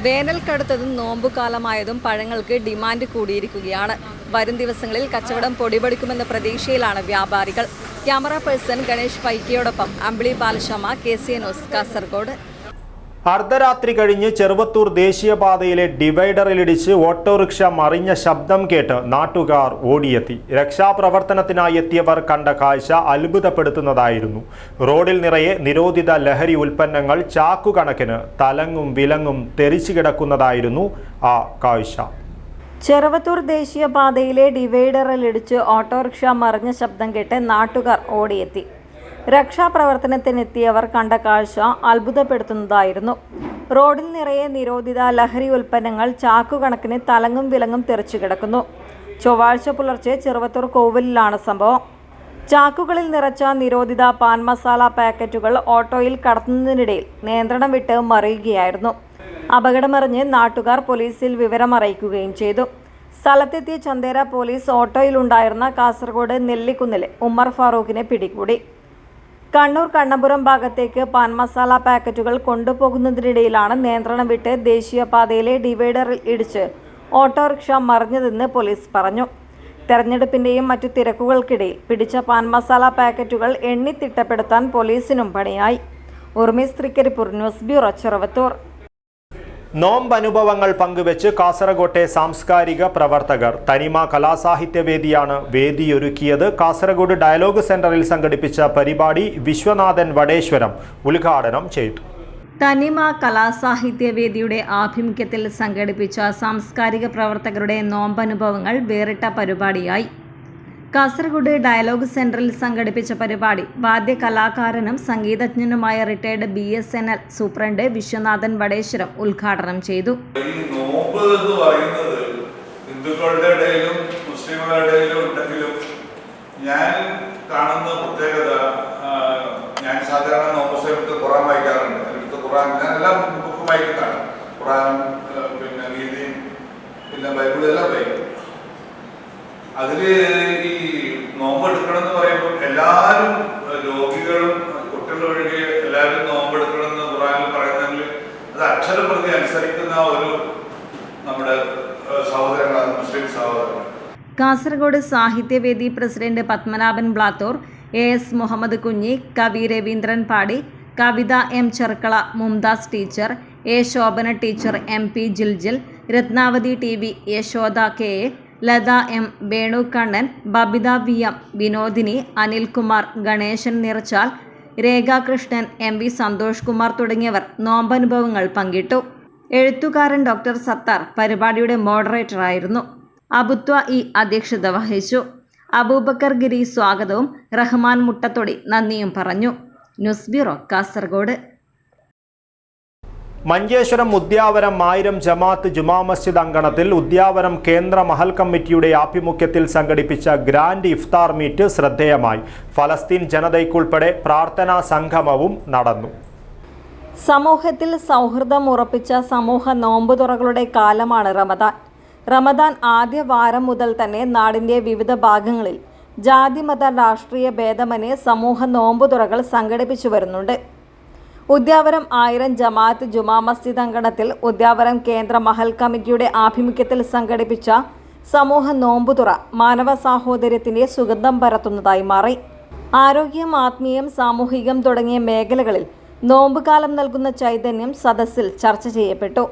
വേനൽ കടുത്തതും നോമ്പുകാലമായതും പഴങ്ങൾക്ക് ഡിമാൻഡ് കൂടിയിരിക്കുകയാണ്. വരും ദിവസങ്ങളിൽ കച്ചവടം പൊടിപൊടിക്കുമെന്ന പ്രതീക്ഷയിലാണ് വ്യാപാരികൾ. ക്യാമറ പേഴ്സൺ ഗണേഷ് പൈക്കയോടൊപ്പം അമ്പിളി ബാലശർമ്മ, KCN ന്യൂസ്, കാസർഗോഡ്. അർദ്ധരാത്രി കഴിഞ്ഞ് ചെറുവത്തൂർ ദേശീയപാതയിലെ ഡിവൈഡറിലിടിച്ച് ഓട്ടോറിക്ഷ മറിഞ്ഞ ശബ്ദം കേട്ട് നാട്ടുകാർ ഓടിയെത്തി. രക്ഷാപ്രവർത്തനത്തിനായി എത്തിയവർ കണ്ട കാഴ്ച അത്ഭുതപ്പെടുത്തുന്നതായിരുന്നു. റോഡിൽ നിറയെ നിരോധിത ലഹരി ഉൽപ്പന്നങ്ങൾ ചാക്കുകണക്കിന് തലങ്ങും വിലങ്ങും തെറിച്ചു കിടക്കുന്നതായിരുന്നു ആ കാഴ്ച. ചെറുവത്തൂർ ദേശീയപാതയിലെ ഡിവൈഡറിലിടിച്ച് ഓട്ടോറിക്ഷ മറിഞ്ഞ ശബ്ദം കേട്ട് നാട്ടുകാർ ഓടിയെത്തി. രക്ഷാപ്രവർത്തനത്തിനെത്തിയവർ കണ്ട കാഴ്ച അത്ഭുതപ്പെടുത്തുന്നതായിരുന്നു. റോഡിൽ നിറയെ നിരോധിത ലഹരി ഉൽപ്പന്നങ്ങൾ ചാക്കുകണക്കിന് തലങ്ങും വിലങ്ങും തെറിച്ചു കിടക്കുന്നു. ചൊവ്വാഴ്ച പുലർച്ചെ ചെറുവത്തൂർ കോവിലിലാണ് സംഭവം. ചാക്കുകളിൽ നിറച്ച നിരോധിത പാൻ മസാല പാക്കറ്റുകൾ ഓട്ടോയിൽ കടത്തുന്നതിനിടയിൽ നിയന്ത്രണം വിട്ട് മറിയുകയായിരുന്നു. അപകടമറിഞ്ഞ് നാട്ടുകാർ പോലീസിൽ വിവരമറിയിക്കുകയും ചെയ്തു. സ്ഥലത്തെത്തിയ ചന്തേര പോലീസ് ഓട്ടോയിലുണ്ടായിരുന്ന കാസർഗോഡ് നെല്ലിക്കുന്നിലെ ഉമ്മർ ഫാറൂഖിനെ പിടികൂടി. കണ്ണൂർ കണ്ണപുരം ഭാഗത്തേക്ക് പാൻ മസാല പാക്കറ്റുകൾ കൊണ്ടുപോകുന്നതിനിടയിലാണ് നിയന്ത്രണം വിട്ട് ദേശീയപാതയിലെ ഡിവൈഡറിൽ ഇടിച്ച് ഓട്ടോറിക്ഷ മറിഞ്ഞതെന്ന് പോലീസ് പറഞ്ഞു. തെരഞ്ഞെടുപ്പിന്റെയും മറ്റു തിരക്കുകൾക്കിടയിൽ പിടിച്ച പാൻ മസാല പാക്കറ്റുകൾ എണ്ണിത്തിട്ടപ്പെടുത്താൻ പോലീസിനും പണിയായി. ഉർമീസ് തൃക്കരിപ്പൂർ, ന്യൂസ് ബ്യൂറോ, ചെറുവത്തൂർ. നോമ്പനുഭവങ്ങൾ പങ്കുവെച്ച് കാസർഗോട്ടെ സാംസ്കാരിക പ്രവർത്തകർ. തനിമ കലാസാഹിത്യവേദിയാണ് വേദിയൊരുക്കിയത്. കാസർഗോഡ് ഡയലോഗ് സെന്ററിൽ സംഘടിപ്പിച്ച പരിപാടി വിശ്വനാഥൻ വടേശ്വരം ഉദ്ഘാടനം ചെയ്തു. തനിമ കലാസാഹിത്യവേദിയുടെ ആഭിമുഖ്യത്തിൽ സംഘടിപ്പിച്ച സാംസ്കാരിക പ്രവർത്തകരുടെ നോമ്പനുഭവങ്ങൾ വേറിട്ട പരിപാടിയായി. കാസർഗോഡ് ഡയലോഗ് സെന്ററിൽ സംഘടിപ്പിച്ച പരിപാടി വാദ്യകലാകാരനും സംഗീതജ്ഞനുമായ retired BSNL superintendent Viswanathan Vadeshwaram ഉദ്ഘാടനം ചെയ്തു. ഈ നോമ്പ് എന്ന് പറയുന്നത് ഹിന്ദുക്കളുടെ ഇടയിലും മുസ്ലിങ്ങളുടെ ഇടയിലും ഉണ്ടെങ്കിലും ഞാൻ കാണുന്ന പ്രത്യേകത, ഞാൻ സാധാരണ നോമ്പ് സമയത്ത് ഖുറാൻ വായിക്കാറുണ്ട്. അതിനടുത്ത് ഖുറാൻ ഞാൻ എല്ലാം ബുക്ക് വായിക്കുന്നതാണ്. ഖുറാൻ, പിന്നെ ഗീതയും, പിന്നെ ബൈബിൾ എല്ലാം വായിക്കും. അതിൽ ഈ നോമ്പെടുക്കണം എന്ന് പറയുമ്പോൾ എല്ലാവരും, രോഗികളും കുട്ടികളൊഴികെ എല്ലാവരും നോമ്പെടുക്കണം എന്ന് ഖുറാനിൽ പറയുന്നതിൽ അത് അക്ഷരപ്രതി അനുസരിക്കുന്ന ഒരു നമ്മുടെ സഹോദരങ്ങളാണ് മുസ്ലിം സഹോദരങ്ങൾ. കാസർഗോഡ് സാഹിത്യവേദി പ്രസിഡന്റ് പത്മനാഭൻ ബ്ലാത്തൂർ, AS മുഹമ്മദ് കുഞ്ഞി, കവി Raveendran Padi, Kavitha M Cherkala, Mumtaz teacher, A Shobhana teacher, MP Jiljil, Ratnavathi TV, Yashoda KA, Latha M, Venu Kannan, Babitha VM, Vinodini, Anilkumar, Ganeshan Nirachal, Rekhakrishnan, MV Santhosh Kumar തുടങ്ങിയവർ നോമ്പനുഭവങ്ങൾ പങ്കിട്ടു. എഴുത്തുകാരൻ ഡോക്ടർ സത്താർ പരിപാടിയുടെ മോഡറേറ്ററായിരുന്നു. അബുത്വ E അധ്യക്ഷത വഹിച്ചു. അബൂബക്കർ ഗിരി സ്വാഗതവും റഹ്മാൻ മുട്ടത്തൊടി നന്ദിയും പറഞ്ഞു. News bureau, Kasaragod. മഞ്ചേശ്വരം ഉദ്യാവരം 1000 ജമാഅത്ത് ജുമാ മസ്ജിദ് അങ്കണത്തിൽ ഉദ്യാവരം കേന്ദ്ര മഹൽ കമ്മിറ്റിയുടെ ആഭിമുഖ്യത്തിൽ സംഘടിപ്പിച്ച ഗ്രാൻഡ് ഇഫ്താർ മീറ്റ് ശ്രദ്ധേയമായി. ഫലസ്തീൻ ജനതയ്ക്കുൾപ്പെടെ പ്രാർത്ഥനാ സംഗമവും നടന്നു. സമൂഹത്തിൽ സൗഹൃദം ഉറപ്പിച്ച സമൂഹ നോമ്പുതുറകളുടെ കാലമാണ് റമദാൻ. റമദാൻ ആദ്യ വാരം മുതൽ തന്നെ നാടിൻ്റെ വിവിധ ഭാഗങ്ങളിൽ ജാതിമത രാഷ്ട്രീയ ഭേദമന്യേ സമൂഹ നോമ്പുതുറകൾ സംഘടിപ്പിച്ചു വരുന്നുണ്ട്. ഉദ്യാവരം 1000 ജമാഅത്ത് ജുമാ മസ്ജിദ് അങ്കണത്തിൽ ഉദ്യാവരം കേന്ദ്ര മഹൽ കമ്മിറ്റിയുടെ ആഭിമുഖ്യത്തിൽ സംഘടിപ്പിച്ച സമൂഹ നോമ്പുതുറ മാനവ സാഹോദര്യത്തിൻ്റെ സുഗന്ധം പരത്തുന്നതായി മാറി. ആരോഗ്യം, ആത്മീയം, സാമൂഹികം തുടങ്ങിയ മേഖലകളിൽ നോമ്പുകാലം നൽകുന്ന ചൈതന്യം സദസ്സിൽ ചർച്ച ചെയ്യപ്പെട്ടു.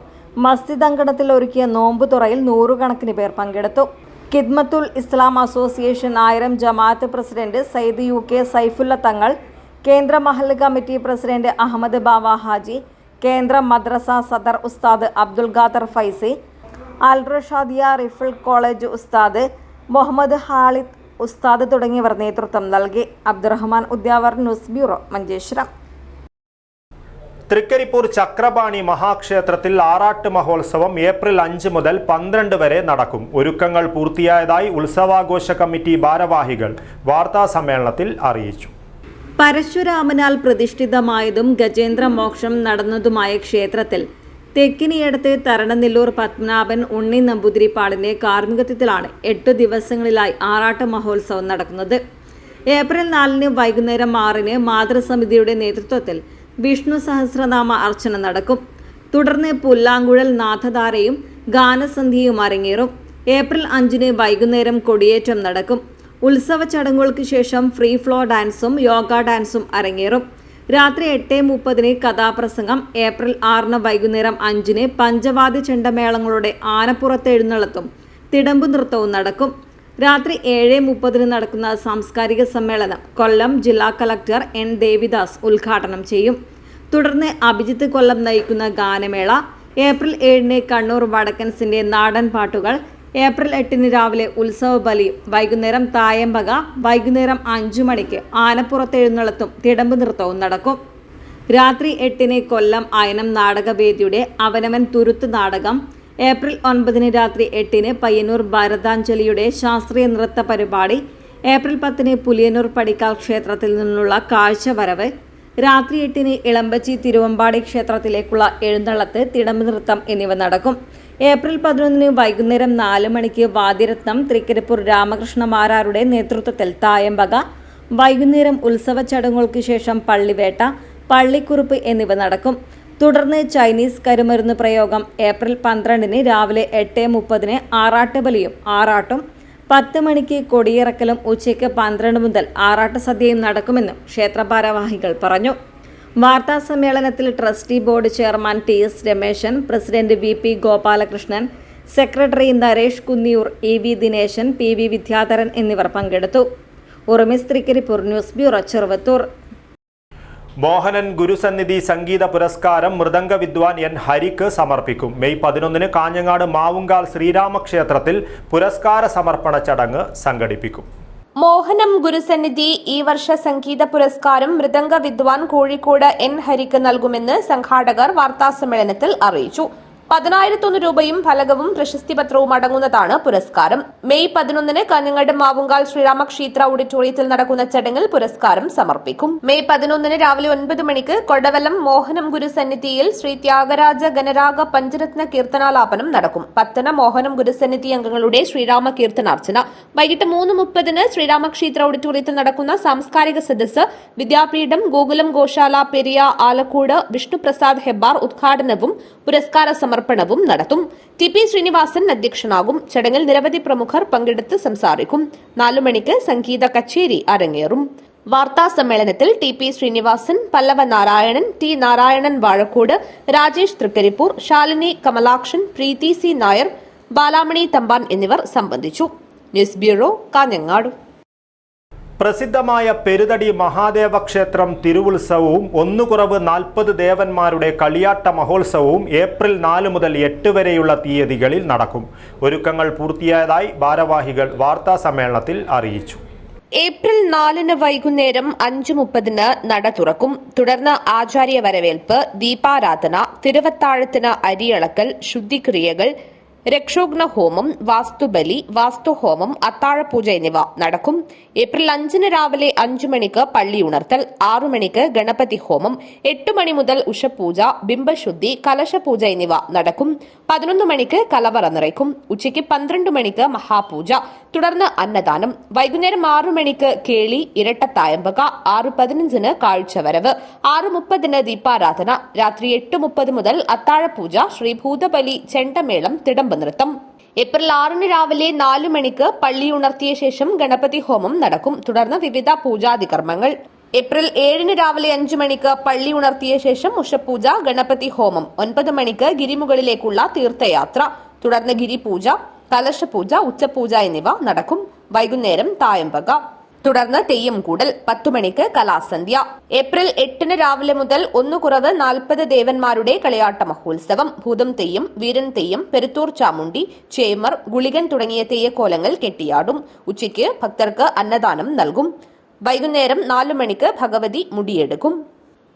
മസ്ജിദ് അങ്കണത്തിൽ ഒരുക്കിയ നോമ്പുതുറയിൽ 100 കണക്കിന് പേർ പങ്കെടുത്തു. ഖിദ്മത്തുൽ ഇസ്ലാം അസോസിയേഷൻ 1000 ജമാഅത്ത് പ്രസിഡന്റ് സയ്യിദ് UK സൈഫുല്ല തങ്ങൾ, കേന്ദ്ര മഹൽ കമ്മിറ്റി പ്രസിഡന്റ് അഹമ്മദ് ബാവ ഹാജി, കേന്ദ്ര മദ്രസ സദർ ഉസ്താദ് അബ്ദുൽ ഖാദർ ഫൈസി, അൽ റഷാദിയ റിഫിൾ കോളേജ് ഉസ്താദ് മുഹമ്മദ് ഹാലിദ് ഉസ്താദ് തുടങ്ങിയവർ നേതൃത്വം നൽകി. Abdurahman, Udyavar, news bureau, Manjeshwaram. തൃക്കരിപ്പൂർ ചക്രപാണി മഹാക്ഷേത്രത്തിൽ ആറാട്ട് മഹോത്സവം ഏപ്രിൽ 5 മുതൽ 12 വരെ നടക്കും. ഒരുക്കങ്ങൾ പൂർത്തിയായതായി ഉത്സവാഘോഷ കമ്മിറ്റി ഭാരവാഹികൾ വാർത്താസമ്മേളനത്തിൽ അറിയിച്ചു. പരശുരാമനാൽ പ്രതിഷ്ഠിതമായതും ഗജേന്ദ്രമോക്ഷം നടന്നതുമായ ക്ഷേത്രത്തിൽ തെക്കിനിയടത്ത് തരണനെല്ലൂർ പത്മനാഭൻ ഉണ്ണി നമ്പൂതിരിപ്പാടിന്റെ കാർമ്മികത്വത്തിലാണ് 8 ദിവസങ്ങളിലായി ആറാട്ട് മഹോത്സവം നടക്കുന്നത്. ഏപ്രിൽ 4 വൈകുന്നേരം 6 മാതൃസമിതിയുടെ നേതൃത്വത്തിൽ വിഷ്ണു സഹസ്രനാമ അർച്ചന നടക്കും. തുടർന്ന് പുല്ലാങ്കുഴൽ നാഥധാരയും ഗാനസന്ധ്യയും അരങ്ങേറും. ഏപ്രിൽ 5 വൈകുന്നേരം കൊടിയേറ്റം നടക്കും. ഉത്സവ ചടങ്ങുകൾക്ക് ശേഷം ഫ്രീ ഫ്ലോ ഡാൻസും യോഗ ഡാൻസും അരങ്ങേറും. രാത്രി 8:30 കഥാപ്രസംഗം. ഏപ്രിൽ 6 വൈകുന്നേരം 5 പഞ്ചവാദ്യ ചെണ്ടമേളങ്ങളുടെ ആനപ്പുറത്ത് എഴുന്നള്ളത്തും തിടമ്പു നൃത്തവും നടക്കും. രാത്രി 7:30 നടക്കുന്ന സാംസ്കാരിക സമ്മേളനം കൊല്ലം ജില്ലാ കളക്ടർ N. ദേവിദാസ് ഉദ്ഘാടനം ചെയ്യും. തുടർന്ന് അഭിജിത്ത് കൊല്ലം നയിക്കുന്ന ഗാനമേള. ഏപ്രിൽ 7 കണ്ണൂർ വടക്കൻസിന്റെ നാടൻ പാട്ടുകൾ. ഏപ്രിൽ 8 രാവിലെ ഉത്സവ ബലിയും. വൈകുന്നേരം തായമ്പക. വൈകുന്നേരം 5 മണിക്ക് ആനപ്പുറത്ത് എഴുന്നള്ളത്തും തിടമ്പ് നൃത്തവും നടക്കും. രാത്രി 8 കൊല്ലം അയനം നാടകവേദിയുടെ അവനവൻ തുരുത്ത് നാടകം. ഏപ്രിൽ 9 രാത്രി 8 പയ്യന്നൂർ ഭാരതാഞ്ജലിയുടെ ശാസ്ത്രീയ നൃത്ത പരിപാടി. ഏപ്രിൽ 10 പുലിയന്നൂർ പടിക്കാൽ ക്ഷേത്രത്തിൽ നിന്നുള്ള കാഴ്ചവരവ്. രാത്രി 8 ഇളമ്പച്ചി തിരുവമ്പാടി ക്ഷേത്രത്തിലേക്കുള്ള എഴുന്നള്ളത്ത്, തിടമ്പ് നൃത്തം എന്നിവ നടക്കും. ഏപ്രിൽ 11 വൈകുന്നേരം 4 മണിക്ക് വാദ്യരത്നം തൃക്കരിപ്പൂർ രാമകൃഷ്ണ മാരാരുടെ നേതൃത്വത്തിൽ തായമ്പക. വൈകുന്നേരം ഉത്സവ ചടങ്ങുകൾക്ക് ശേഷം പള്ളിവേട്ട, പള്ളിക്കുറുപ്പ് എന്നിവ നടക്കും. തുടർന്ന് ചൈനീസ് കരുമരുന്ന് പ്രയോഗം. ഏപ്രിൽ 12 രാവിലെ 8:30 ആറാട്ട് ബലിയും ആറാട്ടും. 10 മണിക്ക് കൊടിയിറക്കലും. ഉച്ചയ്ക്ക് 12 മുതൽ ആറാട്ട് സദ്യയും നടക്കുമെന്നും ക്ഷേത്ര ഭാരവാഹികൾ പറഞ്ഞു. വാർത്താ സമ്മേളനത്തിൽ trustee board chairman TS Rameshan, president VP Gopalakrishnan, secretary Naresh Kunniyoor, EV Dineshan, PV Vidyadharan എന്നിവർ പങ്കെടുത്തു. ഉറുമിസ് തൃക്കരിപ്പൂർ, ന്യൂസ് ബ്യൂറോ, ചെറുവത്തൂർ. മോഹനൻ ഗുരുസന്നിധി സംഗീത പുരസ്കാരം മൃദംഗ വിദ്വാൻ N. ഹരിക്ക് സമർപ്പിക്കും. മെയ് 11 കാഞ്ഞങ്ങാട് മാവുങ്കാൽ ശ്രീരാമക്ഷേത്രത്തിൽ പുരസ്കാര സമർപ്പണ ചടങ്ങ് സംഘടിപ്പിക്കും. മോഹനം ഗുരുസന്നിധി ഈ വർഷ സംഗീത പുരസ്കാരം മൃദംഗ വിദ്വാൻ കോഴിക്കോട് N. ഹരിക്ക് നൽകുമെന്ന് സംഘാടകർ വാർത്താസമ്മേളനത്തിൽ അറിയിച്ചു. 10,001 രൂപയും ഫലകവും പ്രശസ്തിപത്രവും അടങ്ങുന്നതാണ് പുരസ്കാരം. മെയ് 11 കാഞ്ഞങ്ങാട് മാവുങ്കാൽ ശ്രീരാമക്ഷേത്ര ഓഡിറ്റോറിയത്തിൽ നടക്കുന്ന ചടങ്ങിൽ പുരസ്കാരം സമർപ്പിക്കും. മെയ് 11 രാവിലെ 9 മണിക്ക് കൊടവലം മോഹനം ഗുരുസന്നിധിയിൽ ശ്രീ ത്യാഗരാജ ഗണരാഗ പഞ്ചരത്ന കീർത്തനാലാപനം നടക്കും. പത്തന മോഹനം ഗുരുസന്നിധി അംഗങ്ങളുടെ ശ്രീരാമ കീർത്തനാർച്ചന. വൈകിട്ട് 3:30 ശ്രീരാമക്ഷേത്ര ഓഡിറ്റോറിയത്തിൽ നടക്കുന്ന സാംസ്കാരിക സദസ്സ് വിദ്യാപീഠം ഗോകുലം ഗോശാല പെരിയ ആലക്കോട് വിഷ്ണുപ്രസാദ് ഹെബ്ബാർ ഉദ്ഘാടനവും പുരസ്കാര സമർപ്പണവും നടത്തും. TP ശ്രീനിവാസൻ അധ്യക്ഷനാകും. ചടങ്ങിൽ നിരവധി പ്രമുഖർ പങ്കെടുത്ത് സംസാരിക്കും. 4 മണിക്ക് സംഗീത കച്ചേരി അരങ്ങേറും. വാർത്താ സമ്മേളനത്തിൽ TP ശ്രീനിവാസൻ, പല്ലവ നാരായണൻ, T. നാരായണൻ വാഴക്കോട്, രാജേഷ് തൃക്കരിപ്പൂർ, ശാലിനി കമലാക്ഷൻ, പ്രീതി C. നായർ, ബാലാമണി തമ്പാൻ എന്നിവർ സംബന്ധിച്ചു. News bureau, Kanhangad. പ്രസിദ്ധമായ പെരുതടി മഹാദേവ ക്ഷേത്രം തിരുവുത്സവവും 1+40 ദേവന്മാരുടെ കളിയാട്ട മഹോത്സവവും ഏപ്രിൽ 4 മുതൽ 8 വരെയുള്ള തീയതികളിൽ നടക്കും. ഒരുക്കങ്ങൾ പൂർത്തിയായതായി ഭാരവാഹികൾ വാർത്താ സമ്മേളനത്തിൽ അറിയിച്ചു. ഏപ്രിൽ 4 വൈകുന്നേരം 5:30 നട തുറക്കും. തുടർന്ന് ആചാര്യ വരവേൽപ്പ്, ദീപാരാധന, തിരുവത്താഴത്തിന് അരിയളക്കൽ, ശുദ്ധിക്രിയകൾ, രക്ഷോഘ്ന ഹോമം, വാസ്തുബലി, വാസ്തുഹോമം, അത്താഴപൂജ എന്നിവ നടക്കും. ഏപ്രിൽ 5 രാവിലെ 5 മണിക്ക് പള്ളി ഉണർത്തൽ, 6 മണിക്ക് ഗണപതി ഹോമം, 8 മണി മുതൽ ഉഷപൂജ, ബിംബശുദ്ധി, കലശപൂജ എന്നിവ നടക്കും. 11 മണിക്ക് കലവറ നിറയ്ക്കും. ഉച്ചയ്ക്ക് 12 മണിക്ക് മഹാപൂജ, തുടർന്ന് അന്നദാനം. വൈകുന്നേരം 6 മണിക്ക് കേളി, ഇരട്ടത്തായമ്പക, 6:15 കാഴ്ചവരവ്, 6:30 ദീപാരാധന. രാത്രി 8:30 മുതൽ അത്താഴപൂജ, ശ്രീഭൂതബലി, ചെണ്ടമേളം, തിടമ്പ് നൃത്തം. ഏപ്രിൽ 6 രാവിലെ 4 മണിക്ക് പള്ളി ഉണർത്തിയ ശേഷം ഗണപതി ഹോമം നടക്കും. തുടർന്ന് വിവിധ പൂജാതി കർമ്മങ്ങൾ. ഏപ്രിൽ 7 രാവിലെ 5 മണിക്ക് പള്ളി ഉണർത്തിയ ശേഷം ഉഷപൂജ, ഗണപതി ഹോമം. 9 മണിക്ക് ഗിരിമുകളിലേക്കുള്ള തീർത്ഥയാത്ര, തുടർന്ന് ഗിരിപൂജ, കലശപൂജ, ഉച്ചപൂജ എന്നിവ നടക്കും. വൈകുന്നേരം തായമ്പക, തുടർന്ന് തെയ്യം കൂടൽ. 10 മണിക്ക് കലാസന്ധ്യ. ഏപ്രിൽ 8 രാവിലെ മുതൽ 1+40 ദേവന്മാരുടെ കളിയാട്ട മഹോത്സവം. ഭൂതം തെയ്യം, വീരൻ തെയ്യം, പെരുത്തൂർ ചാമുണ്ടി, ചേമർ, ഗുളികൻ തുടങ്ങിയ തെയ്യക്കോലങ്ങൾ കെട്ടിയാടും. ഉച്ചയ്ക്ക് ഭക്തർക്ക് അന്നദാനം നൽകും. വൈകുന്നേരം 4 മണിക്ക് ഭഗവതി മുടിയെടുക്കും.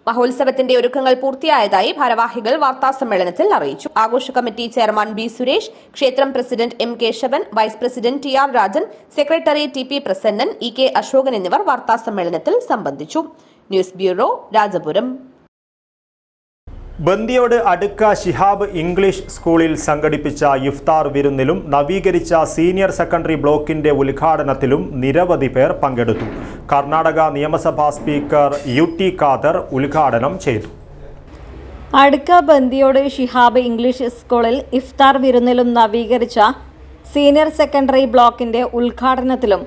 മഹോത്സവത്തിന്റെ ഒരുക്കങ്ങൾ പൂർത്തിയായതായി ഭാരവാഹികൾ വാർത്താസമ്മേളനത്തിൽ അറിയിച്ചു. ആഘോഷ കമ്മിറ്റി ചെയർമാൻ ബി സുരേഷ്, ക്ഷേത്രം president M Keshavan, vice president T R Rajan, secretary T P Prasannan, E K Ashokan എന്നിവർ വാർത്താസമ്മേളനത്തിൽ സംബന്ധിച്ചു. News bureau, Rajapuram. ബന്ദിയോട് അടുക്ക ശിഹാബ് ഇംഗ്ലീഷ് സ്കൂളിൽ സംഘടിപ്പിച്ച ഇഫ്താർ വിരുന്നിലും നവീകരിച്ച സീനിയർ സെക്കൻഡറി ബ്ലോക്കിന്റെ ഉദ്ഘാടനത്തിലും നിരവധി പേർ പങ്കെടുത്തു. കർണാടക നിയമസഭാ സ്പീക്കർ UT ഖാദർ ഉദ്ഘാടനം ചെയ്തു. അടുക്ക ബന്ദിയോട് ശിഹാബ് ഇംഗ്ലീഷ് സ്കൂളിൽ ഇഫ്താർ വിരുന്നിലും നവീകരിച്ച സീനിയർ സെക്കൻഡറി ബ്ലോക്കിന്റെ ഉദ്ഘാടനത്തിലും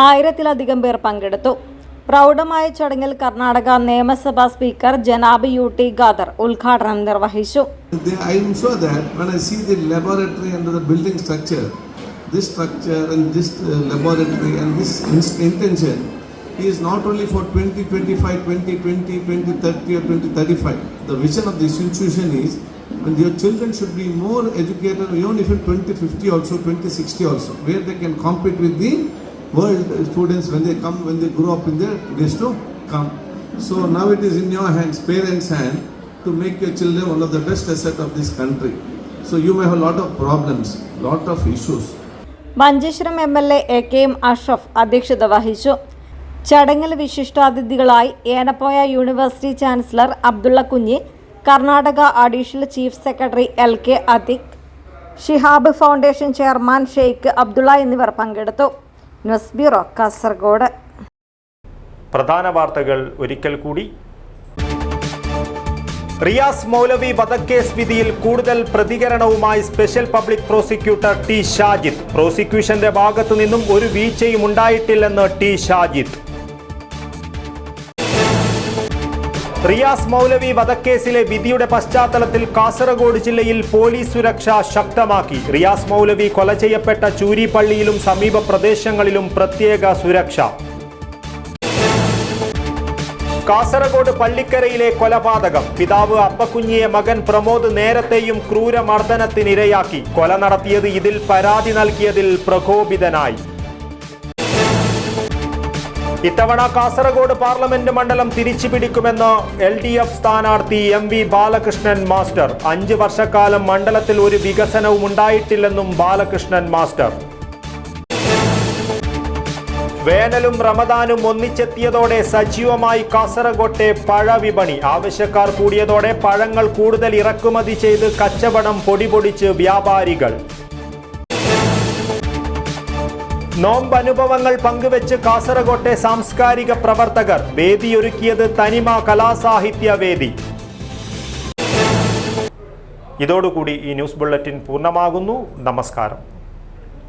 1000-ലധികം പേർ പങ്കെടുത്തു. പ്രൗഢമായ ചടങ്ങിൽ കർണാടക നിയമസഭാ സ്പീക്കർ ജനാബ് UT ഖാദർ ഉദ്ഘാടനം നിർവഹിച്ചു. I am sure that when I see the laboratory and the building structure, this structure and this laboratory and this intention is not only for 2025, 2020, 2030 or 2035. The vision of this institution is when your children should be more educated, even if in 2050 also, 2060 also, where they can compete with the world students when they grow up in their days to come. So now it is in your hands, parents' hand, to make your children one of the best asset of this country. So you may have a lot of problems, lot of issues. Manjeshwaram MLA AKM Ashraf അധ്യക്ഷത വഹിച്ചു. ചടങ്ങിൽ വിശിഷ്ടാതിഥികളായി Yenepoya university chancellor Abdulla Kunhi, Karnataka additional chief secretary LK Athiq, Shihab foundation chairman Sheikh Abdulla എന്നിവർ പങ്കെടുത്തു. News bureau, Kasaragod. പ്രധാന വാർത്തകൾ ഒരിക്കൽ കൂടി. റിയാസ് മൗലവി വധക്കേസ് വിധിയിൽ കൂടുതൽ പ്രതികരണവുമായി special public prosecutor T. Shajid. പ്രോസിക്യൂഷന്റെ ഭാഗത്തു നിന്നും ഒരു വീഴ്ചയും ഉണ്ടായിട്ടില്ലെന്ന് T. ഷാജിദ്. റിയാസ് മൗലവി വധക്കേസിലെ വിധിയുടെ പശ്ചാത്തലത്തിൽ കാസർഗോഡ് ജില്ലയിൽ പോലീസ് സുരക്ഷ ശക്തമാക്കി. റിയാസ് മൗലവി കൊല ചെയ്യപ്പെട്ട ചൂരി പള്ളിയിലും സമീപ പ്രദേശങ്ങളിലും പ്രത്യേക സുരക്ഷ. കാസർഗോഡ് പള്ളിക്കരയിലെ കൊലപാതകം. പിതാവ് അപ്പക്കുഞ്ഞിയെ മകൻ പ്രമോദ് നേരത്തെയും ക്രൂരമർദ്ദനത്തിനിരയാക്കി. കൊല നടത്തിയത് ഇതിൽ പരാതി നൽകിയതിൽ പ്രകോപിതനായി. ഇത്തവണ കാസർഗോഡ് പാർലമെന്റ് മണ്ഡലം തിരിച്ചുപിടിക്കുമെന്ന് LDF സ്ഥാനാർത്ഥി MV ബാലകൃഷ്ണൻ മാസ്റ്റർ. 5 വർഷക്കാലം മണ്ഡലത്തിൽ ഒരു വികസനവും ഉണ്ടായിട്ടില്ലെന്നും ബാലകൃഷ്ണൻ മാസ്റ്റർ. വേനലും റമദാനും ഒന്നിച്ചെത്തിയതോടെ സജീവമായി കാസർഗോട്ടെ പഴവിപണി. ആവശ്യക്കാർ കൂടിയതോടെ പഴങ്ങൾ കൂടുതൽ ഇറക്കുമതി ചെയ്ത് കച്ചവടം പൊടിപൊടിച്ച് വ്യാപാരികൾ. നോമ്പനുഭവങ്ങൾ പങ്കുവെച്ച് കാസർഗോട്ടെ സാംസ്കാരിക പ്രവർത്തകർ. വേദിയൊരുക്കിയത് തനിമ കലാസാഹിത്യ വേദി. ഇതോടുകൂടി ഈ ന്യൂസ് ബുള്ളറ്റിൻ പൂർണ്ണമാകുന്നു. നമസ്കാരം.